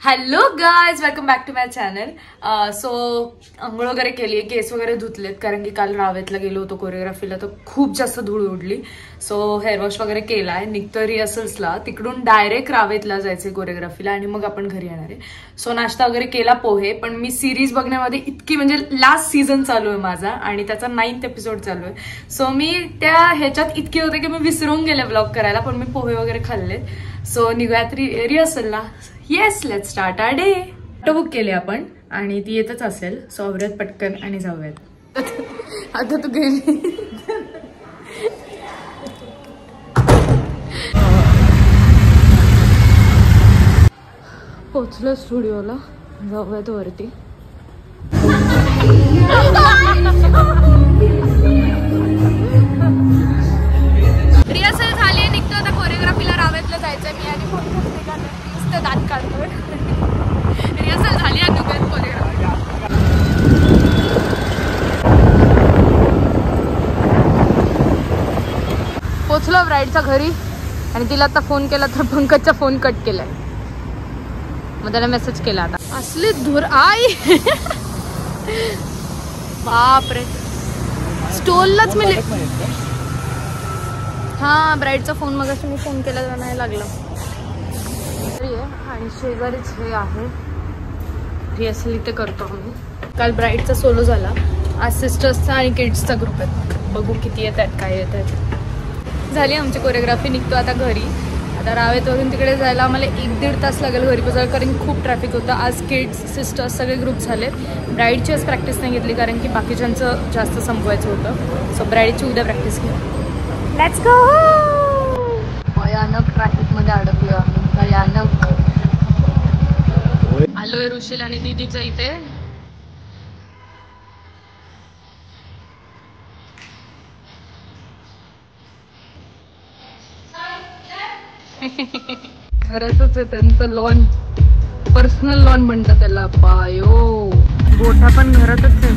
Hello guys, welcome back to my channel. So अंघोळ वगैरे केली, केस वगैरे धुतलेत कारण की काल रावेतला गेलो होतो कोरिओग्राफीला, तर खूप जास्त धूळ उडली. सो हेअर वॉश वगैरे केलाय, निघतो रिहर्सल्सला, तिकडून डायरेक्ट रावेतला जायचे कोरिओग्राफीला आणि मग आपण घरी येणार आहे. सो नाश्ता वगैरे केला, पोहे. पण मी सिरीज बघण्यामध्ये इतकी, म्हणजे लास्ट सीझन चालू आहे माझा आणि त्याचा 9th एपिसोड चालू आहे. सो मी त्या ह्याच्यात इतके होते की मी विसरून गेले व्लॉग करायला, पण मी पोहे वगैरे खाल्ले. सो निघूयात रिहर्सलला. Yes, let's start our day. Auto book केली आपण आणि ती येतच असेल. सो आवरूयात पटकन आणि जाऊयात. आता तू गेली. पोचलो स्टुडिओला, जाऊयात वरती. रिहर्सल झाली, निघतो आता कोरिओग्राफीला. रावेतला जायचंय. मी आधी फोन करते का नुसतं दात काढतोय. रिहर्सल झाली आणि निघूयात कोरिओग्राफीला. पोचलो ब्राईडच्या घरी आणि तिला आता फोन केला तर पंकजचा फोन कट केलाय. मग त्याला मेसेज केला. आता असली धूर आई. बापरे, स्टोललाच मिळेल. हा, ब्राईडचा फोन मग मी फोन केला तर नाही लागला. आणि शेजारीच हे आहे रिहर्सल, इथे करतो आम्ही. काल ब्राईडचा सोलो झाला, आज सिस्टर्सचा आणि किड्सचा ग्रुप आहे. बघू किती येत आहेत, काय येत आहेत. झाली आमची कोरिओग्राफी, निघतो आता घरी. आता रावेतवरून तिकडे जायला आम्हाला 1-1.5 तास लागेल घरी पोचायला, कारण खूप ट्रॅफिक होतं. आज किड्स, सिस्टर्स सगळे ग्रुप झालेत. ब्राईडची आज प्रॅक्टिस नाही घेतली कारण की बाकीच्यांचं जास्त संपवायचं होतं. सो ब्राईडची उद्या प्रॅक्टिस घेऊ. Let's go. भयानक ट्रॅफिक मध्ये अडकलो आम्ही, भयानक. आलोय ऋषील आणि दीदीच्या इथे. खरंच आहे त्यांचं लॉन, पर्सनल लॉन म्हणतात त्याला. पायो गोठा पण घरातच आहे.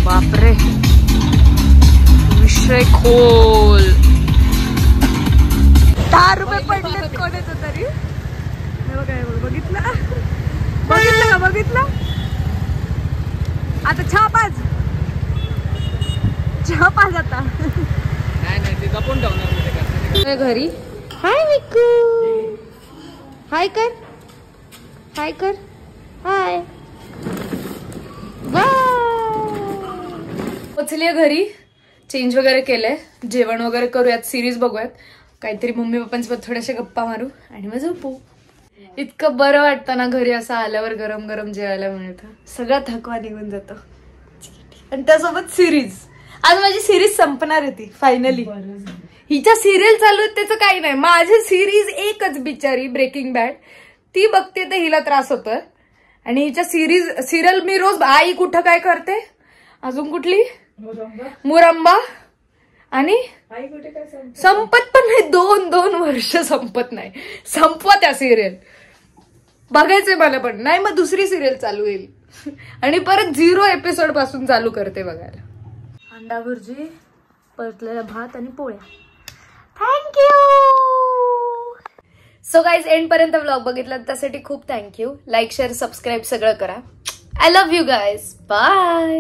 बापरे, विषय खोल. 10 रुपये पडले कोणाचं तरी. हे बघा, हे बघ, बघितलं बघितलं का, बघितलं. आता चहा पाज आता. नाही ते जपून ठेवणार घरी. हाय मिकू, हाय कर, हाय कर, हाय. पोचली घरी, चेंज वगैरे केलंय, जेवण वगैरे करूयात, सिरीज बघूयात, काहीतरी मम्मी पप्पांसोबत थोड्याशा गप्पा मारू आणि मग झोपू. इतकं बरं वाटतं ना घरी असं आल्यावर गरम गरम जेवायला मिळतं. सगळा थकवा निघून जातो. आणि त्यासोबत सिरीज. आज माझी सिरीज संपणार आहे ती फायनली. हिच्या सिरियल चालू आहेत त्याचं काही नाही. माझी सिरीज एकच बिचारी, ब्रेकिंग बॅड, ती बघते तर हिला त्रास होतोय. आणि हिच्या सिरियल मी रोज, आई कुठं काय करते, अजून कुठली मुरंबा, आणि संपत पण नाही. 2 वर्ष संपत नाही. संपवा त्या सिरियल. बघायचंय मला पण नाही, मग दुसरी सिरियल चालू येईल आणि परत 0 एपिसोड पासून चालू करते बघायला. अंडा भुर्जी, परतलेला भात आणि पोळ्या. थँक्यू. सो गाईज, एंड पर्यंत व्लॉग बघितला त्यासाठी खूप थँक्यू. लाईक, शेअर, सबस्क्राईब सगळं करा. I love you guys. Bye.